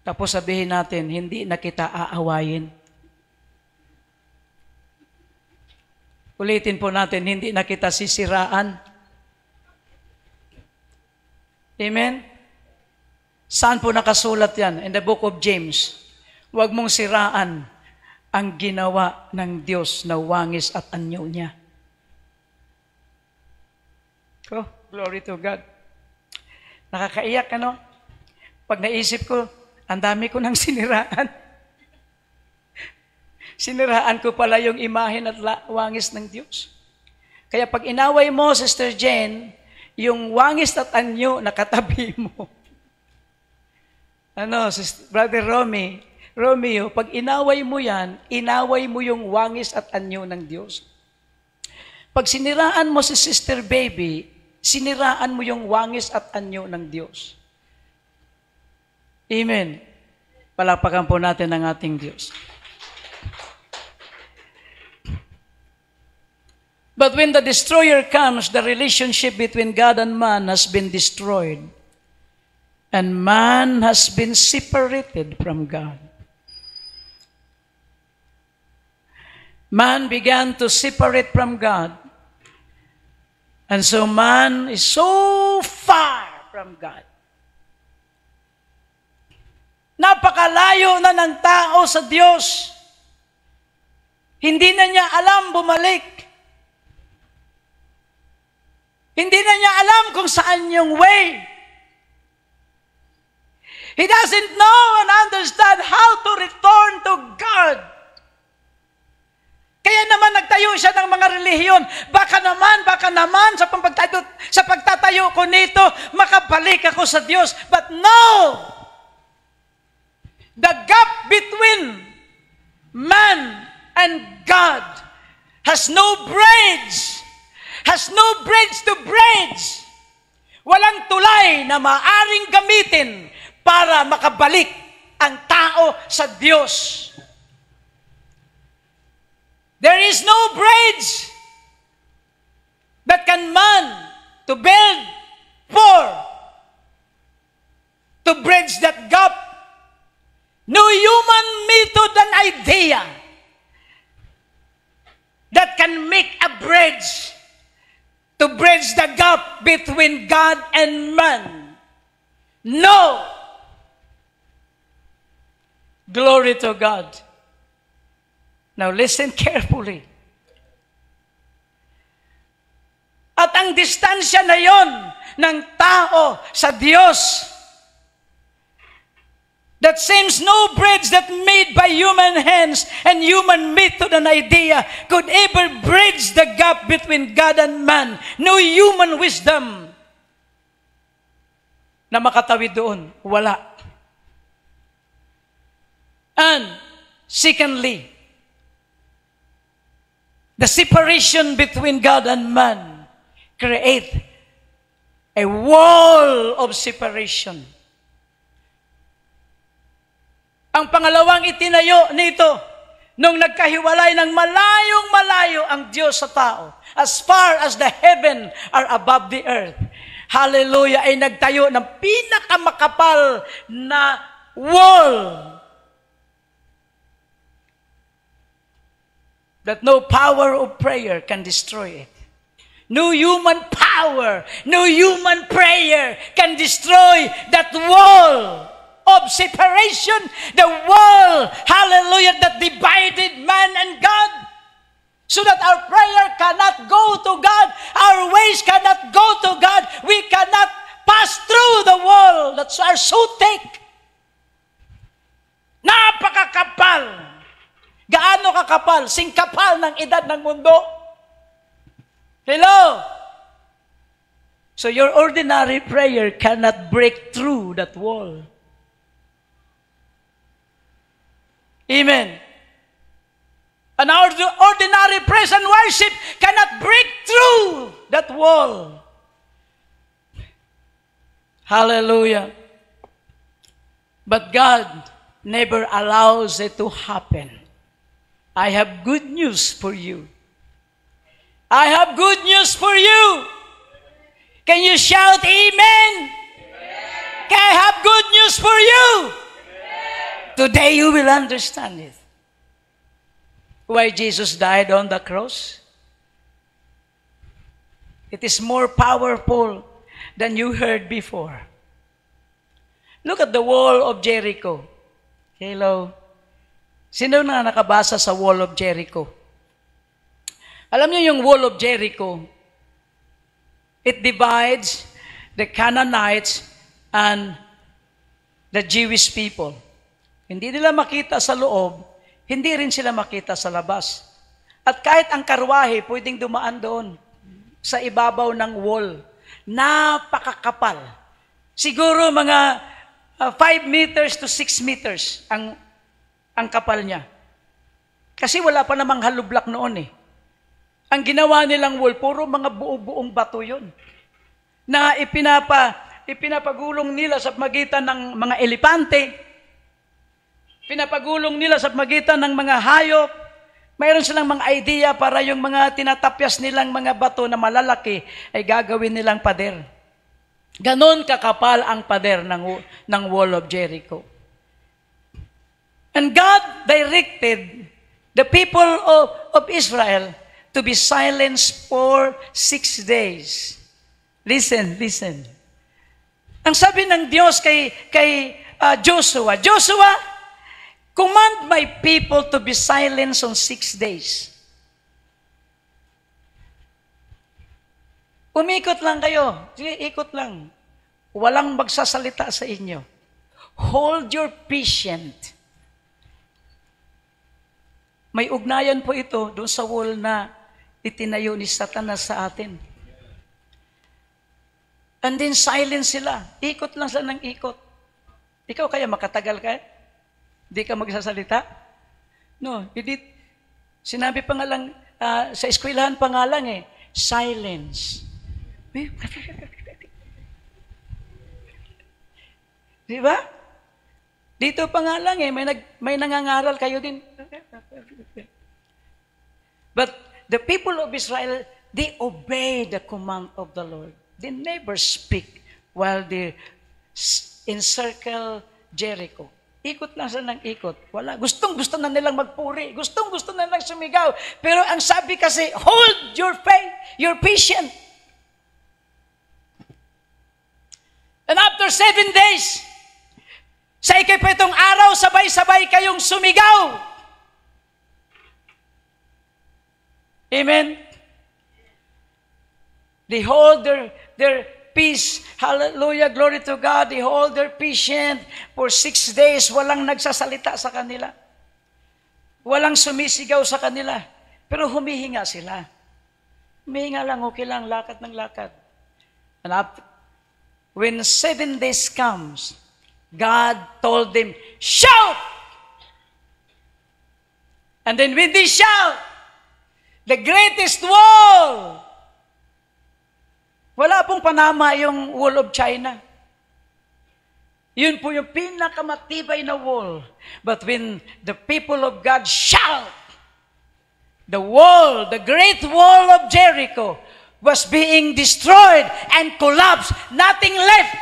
Tapos sabihin natin, hindi na kita aawayin. Ulitin po natin, hindi na kita sisiraan. Amen? Saan po nakasulat yan? In the book of James. Huwag mong siraan ang ginawa ng Diyos na wangis at anyo niya. Oh, glory to God. Nakakaiyak, ano? Pag naisip ko, ang dami ko nang siniraan. Siniraan ko pala yung imahen at wangis ng Diyos. Kaya pag inaway mo, Sister Jen, yung wangis at anyo nakatabi mo. Brother Romeo, pag inaway mo yan, inaway mo yung wangis at anyo ng Diyos. Pag siniraan mo si Sister Baby, siniraan mo yung wangis at anyo ng Diyos. Amen. Palakpakan po natin ang ating Diyos. But when the destroyer comes, the relationship between God and man has been destroyed. And man has been separated from God. Man began to separate from God. And so man is so far from God. Napakalayo na ng tao sa Diyos. Hindi na niya alam bumalik. Hindi na niya alam kung saan yung way. He doesn't know and understand how to return to God. Kaya naman nagtayo siya ng mga relihiyon. Baka naman sa pagtatayo ko nito, makabalik ako sa Diyos. But no! The gap between man and God has no bridge. Has no bridge to bridge. Walang tulay na maaring gamitin para makabalik ang tao sa Diyos. There is no bridge that can man to build for to bridge that gap. No human method and idea that can make a bridge to bridge the gap between God and man. No! Glory to God. Now listen carefully. At ang distansya na yon ng tao sa Diyos, that seems no bridge that made by human hands and human method and idea could ever bridge the gap between God and man. No human wisdom na makatawid doon. Wala. And secondly, the separation between God and man create a wall of separation. Ang pangalawang itinayo nito, nung nagkahiwalay ng malayong-malayo ang Diyos sa tao, as far as the heaven are above the earth, hallelujah, ay nagtayo ng pinakamakapal na wall that no power of prayer can destroy it. No human power, no human prayer can destroy that wall of separation, the wall, hallelujah, that divided man and God, so that our prayer cannot go to God, our ways cannot go to God, we cannot pass through the wall that's are so thick. Napakakapal. Gaano kakapal? Singkapal ng edad ng mundo. Hello? So your ordinary prayer cannot break through that wall. Amen. An ordinary praise and worship cannot break through that wall. Hallelujah. But God never allows it to happen. I have good news for you. I have good news for you. Can you shout amen? Can I have good news for you? Today you will understand it. Why Jesus died on the cross? It is more powerful than you heard before. Look at the wall of Jericho. Hello. Sino na nakabasa sa wall of Jericho? Alam niyo yung wall of Jericho, it divides the Canaanites and the Jewish people. Hindi nila makita sa loob, hindi rin sila makita sa labas. At kahit ang karwahe, pwedeng dumaan doon sa ibabaw ng wall. Napakakapal. Siguro mga 5 meters to 6 meters ang kapal niya. Kasi wala pa namang hollow block noon eh. Ang ginawa nilang wall, puro mga buong bato yun. Na ipinapagulong nila sa magitan ng mga elepante, pinapagulong nila sa magitan ng mga hayop. Mayroon silang mga idea para yung mga tinatapyas nilang mga bato na malalaki ay gagawin nilang pader. Ganon kakapal ang pader ng wall of Jericho. And God directed the people of Israel to be silenced for 6 days. Listen, listen. Ang sabi ng Diyos kay Joshua, Joshua, command my people to be silenced on 6 days. Umikot lang kayo. Sige, ikot lang. Walang magsasalita sa inyo. Hold your patient. May ugnayan po ito doon sa wall na itinayo ni Satanas sa atin. And then silence sila. Ikot lang sila ng ikot. Ikaw kaya makatagal ka? Hindi ka magsasalita? No, hindi. Sinabi pa nga lang, sa eskwelahan pa nga lang eh, silence. Di ba? Dito pa nga lang eh, may nangangaral kayo din. But the people of Israel, they obey the command of the Lord. They never speak while they encircle Jericho. Ikot lang sila ng ikot. Wala. Gustong-gusto na nilang magpuri. Gustong-gusto na nilang sumigaw. Pero ang sabi kasi, hold your faith, your patience. And after 7 days, sa ikapitong araw, sabay-sabay kayong sumigaw. Amen? They hold their peace. Hallelujah, glory to God. They hold their patient for 6 days. Walang nagsasalita sa kanila. Walang sumisigaw sa kanila. Pero humihinga sila. Humihinga lang, okay lang, lakad ng lakad. And when 7 days comes, God told them, shout! And then when they shout, the greatest wall. Wala pong Panama yung wall of China. Yun po yung pinakamatibay na wall. But when the people of God shout, the wall, the great wall of Jericho was being destroyed and collapsed. Nothing left.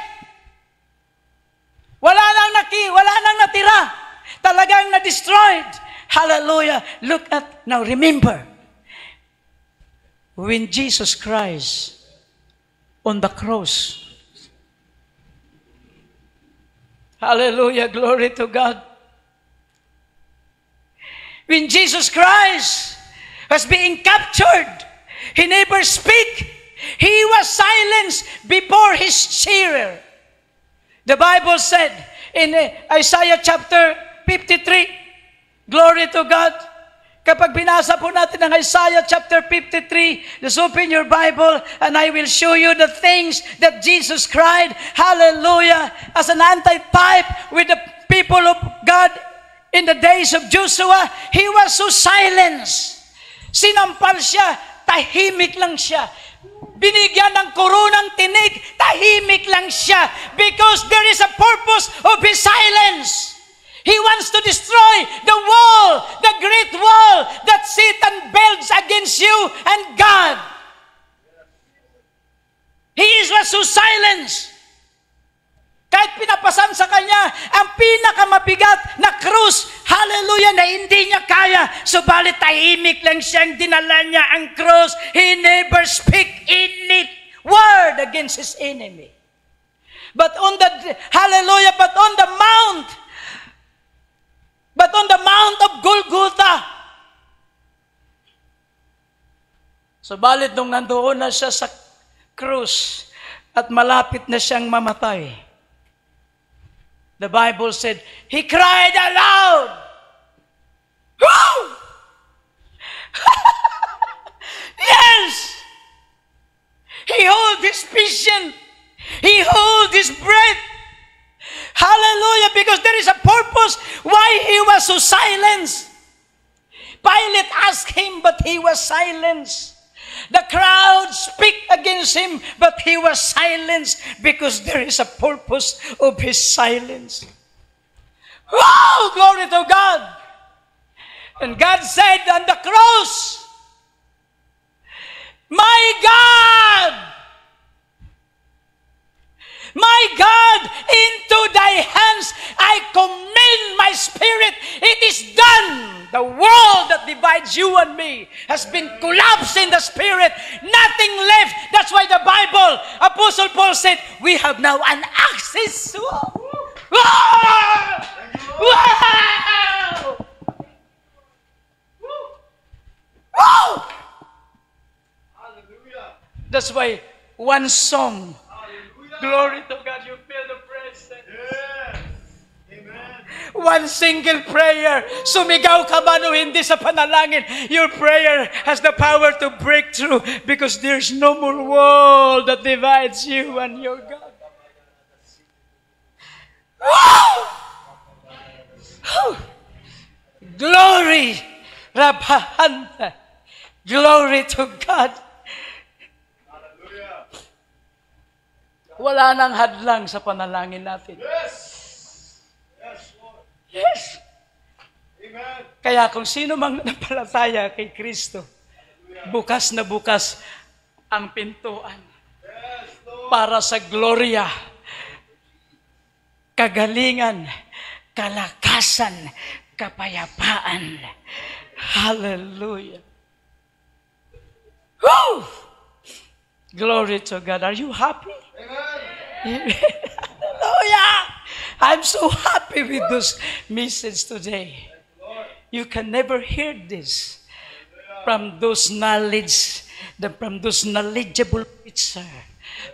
Wala nang natira. Talagang na-destroyed. Hallelujah. Look at, now remember, when Jesus Christ on the cross. Hallelujah, glory to God. When Jesus Christ was being captured, He never speak. He was silenced before His shearer. The Bible said in Isaiah chapter 53, glory to God, Kapag binasa po natin ang Isaiah chapter 53, just open your Bible and I will show you the things that Jesus cried, hallelujah, as an antitype with the people of God in the days of Joshua. He was so silenced. Sinampal siya, tahimik lang siya. Binigyan ng koronang tinig, tahimik lang siya because there is a purpose of his silence. He wants to destroy the wall, the great wall that Satan builds against you and God. He was so silent. Kahit pinapasan sa kanya ang pinakamabigat na krus, hallelujah, na hindi niya kaya. Subalit tahimik lang siyang dinala niya ang krus. He never speak any word against his enemy. But on the Mount of Golgotha, subalit nung nandoon na siya sa krus at malapit na siyang mamatay, the Bible said, he cried aloud. Woo! Yes! He held his vision. He held his breath. Hallelujah, because there is a purpose why he was so silent. Pilate asked him, but he was silenced. The crowd speak against him, but he was silenced because there is a purpose of his silence. Wow! Glory to God! And God said on the cross, my God! My God, into thy hands I commend my spirit. It is done. The wall that divides you and me has been collapsed in the spirit. Nothing left. That's why the Bible, Apostle Paul said, we have now an access. Wow! Wow! Wow! That's why one song, glory to God, you feel the presence. Yes. Amen. One single prayer, sumigaw ka man o hindi sa panalangin, your prayer has the power to break through because there's no more wall that divides you and your God. Wow! Glory! Rabahanta! Glory to God! Wala nang hadlang sa panalangin natin. Yes. Yes, Lord. Yes. Amen. Kaya kung sino mang napalataya kay Kristo, bukas na bukas ang pintuan Yes, Lord. para sa gloria, kagalingan, kalakasan, kapayapaan. Hallelujah. Woo! Glory to God. Are you happy? Amen. Hallelujah! I'm so happy with this message today. You can never hear this from those knowledgeable preacher.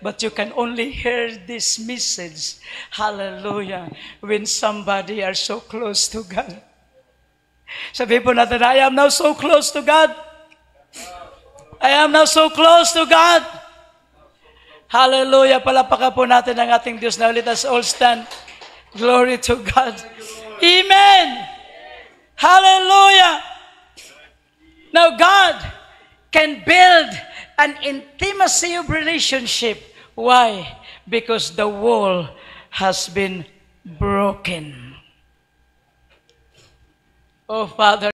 But you can only hear this message, hallelujah, when somebody are so close to God. Sabi po natin, I am now so close to God. I am now so close to God. Hallelujah. Palapakan po natin ang ating Diyos. Now let us all stand. Glory to God. Amen. Hallelujah. Now God can build an intimacy of relationship. Why? Because the wall has been broken. Oh, Father.